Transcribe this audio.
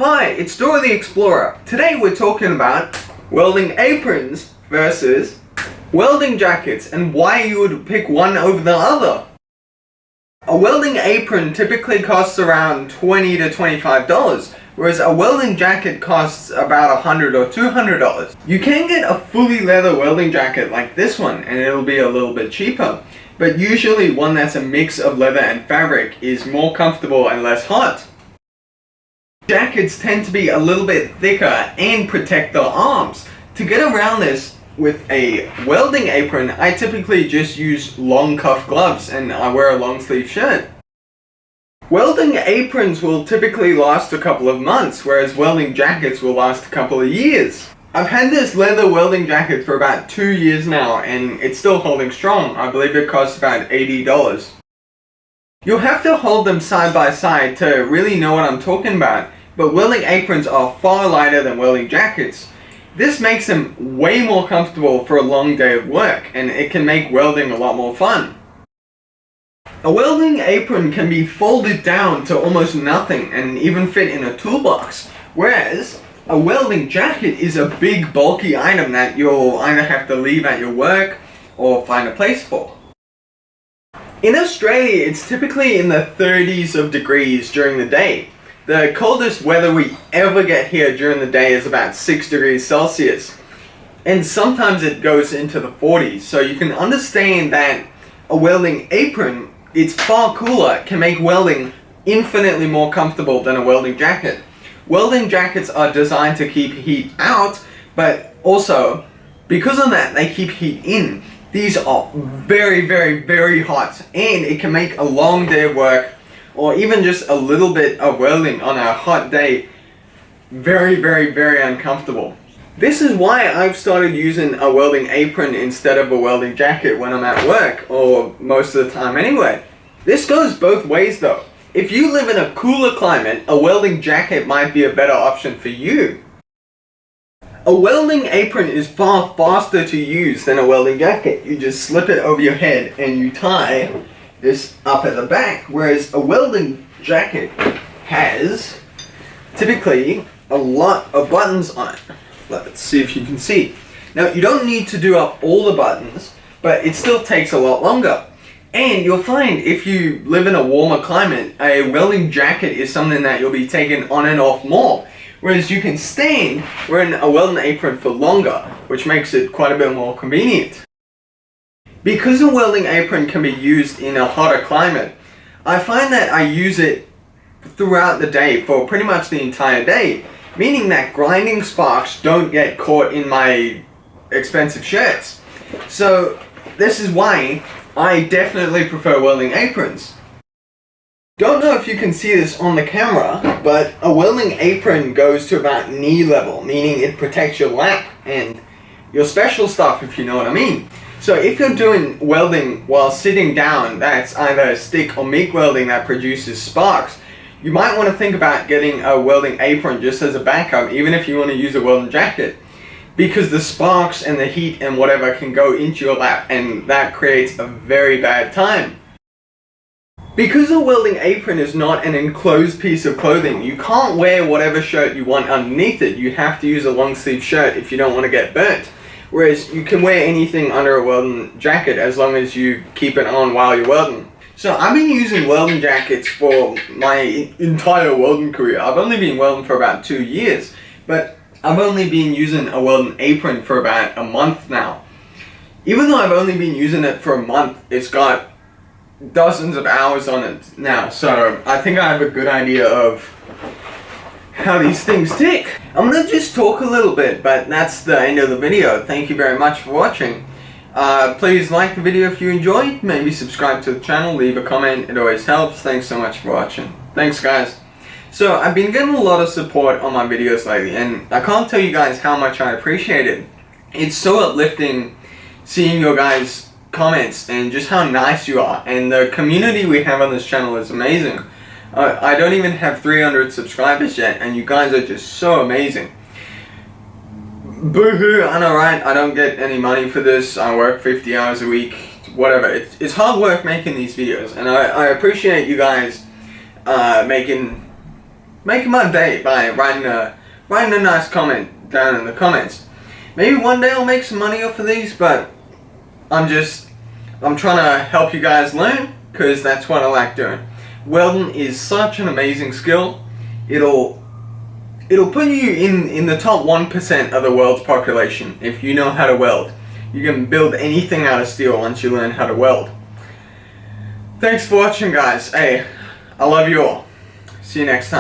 Hi, it's Dora the Explorer. Today we're talking about welding aprons versus welding jackets and why you would pick one over the other. A welding apron typically costs around $20 to $25, whereas a welding jacket costs about $100 or $200. You can get a fully leather welding jacket like this one and it'll be a little bit cheaper, but usually one that's a mix of leather and fabric is more comfortable and less hot. Jackets tend to be a little bit thicker and protect the arms. To get around this with a welding apron, I typically just use long cuff gloves and I wear a long sleeve shirt. Welding aprons will typically last a couple of months, whereas welding jackets will last a couple of years. I've had this leather welding jacket for about 2 years now and it's still holding strong. I believe it costs about $80. You'll have to hold them side by side to really know what I'm talking about, but welding aprons are far lighter than welding jackets. This makes them way more comfortable for a long day of work, and it can make welding a lot more fun. A welding apron can be folded down to almost nothing and even fit in a toolbox, whereas a welding jacket is a big bulky item that you'll either have to leave at your work or find a place for. In Australia, it's typically in the 30s of degrees during the day. The coldest weather we ever get here during the day is about 6 degrees Celsius. And sometimes it goes into the 40s, so you can understand that a welding apron, it's far cooler, can make welding infinitely more comfortable than a welding jacket. Welding jackets are designed to keep heat out, but also, because of that, they keep heat in. These are very, very, very hot, and it can make a long day of work or even just a little bit of welding on a hot day very, very, very uncomfortable. This is why I've started using a welding apron instead of a welding jacket when I'm at work, or most of the time anyway. This goes both ways though. If you live in a cooler climate, a welding jacket might be a better option for you. A welding apron is far faster to use than a welding jacket. You just slip it over your head and you tie this up at the back, whereas a welding jacket has typically a lot of buttons on it. Let's see if you can see. Now you don't need to do up all the buttons, but it still takes a lot longer. And you'll find if you live in a warmer climate, a welding jacket is something that you'll be taking on and off more. Whereas you can stand wearing a welding apron for longer, which makes it quite a bit more convenient. Because a welding apron can be used in a hotter climate, I find that I use it throughout the day for pretty much the entire day, meaning that grinding sparks don't get caught in my expensive shirts. So this is why I definitely prefer welding aprons. Don't know if you can see this on the camera, but a welding apron goes to about knee level, meaning it protects your lap and your special stuff, if you know what I mean. So if you're doing welding while sitting down, that's either stick or MIG welding that produces sparks, you might want to think about getting a welding apron just as a backup, even if you want to use a welding jacket, because the sparks and the heat and whatever can go into your lap, and that creates a very bad time. Because a welding apron is not an enclosed piece of clothing, you can't wear whatever shirt you want underneath it. You have to use a long sleeve shirt if you don't want to get burnt. Whereas you can wear anything under a welding jacket as long as you keep it on while you're welding. So I've been using welding jackets for my entire welding career. I've only been welding for about 2 years, but I've only been using a welding apron for about a month now. Even though I've only been using it for a month, it's got dozens of hours on it now, so I think I have a good idea of how these things tick. I'm gonna just talk a little bit, but that's the end of the video. Thank you very much for watching. Please like the video if you enjoyed, maybe subscribe to the channel, leave a comment, it always helps. Thanks so much for watching. Thanks guys. So I've been getting a lot of support on my videos lately, and I can't tell you guys how much I appreciate it. It's so uplifting seeing your guys' comments and just how nice you are, and the community we have on this channel is amazing. I don't even have 300 subscribers yet, and you guys are just so amazing. Boo-hoo, I know, right? I don't get any money for this. I work 50 hours a week, whatever. It's hard work making these videos, and I appreciate you guys making making my day by writing a nice comment down in the comments. Maybe one day I'll make some money off of these, but I'm trying to help you guys learn, because that's what I like doing. Welding is such an amazing skill. It'll put you in the top 1% of the world's population if you know how to weld. You can build anything out of steel once you learn how to weld. Thanks for watching, guys. Hey, I love you all. See you next time.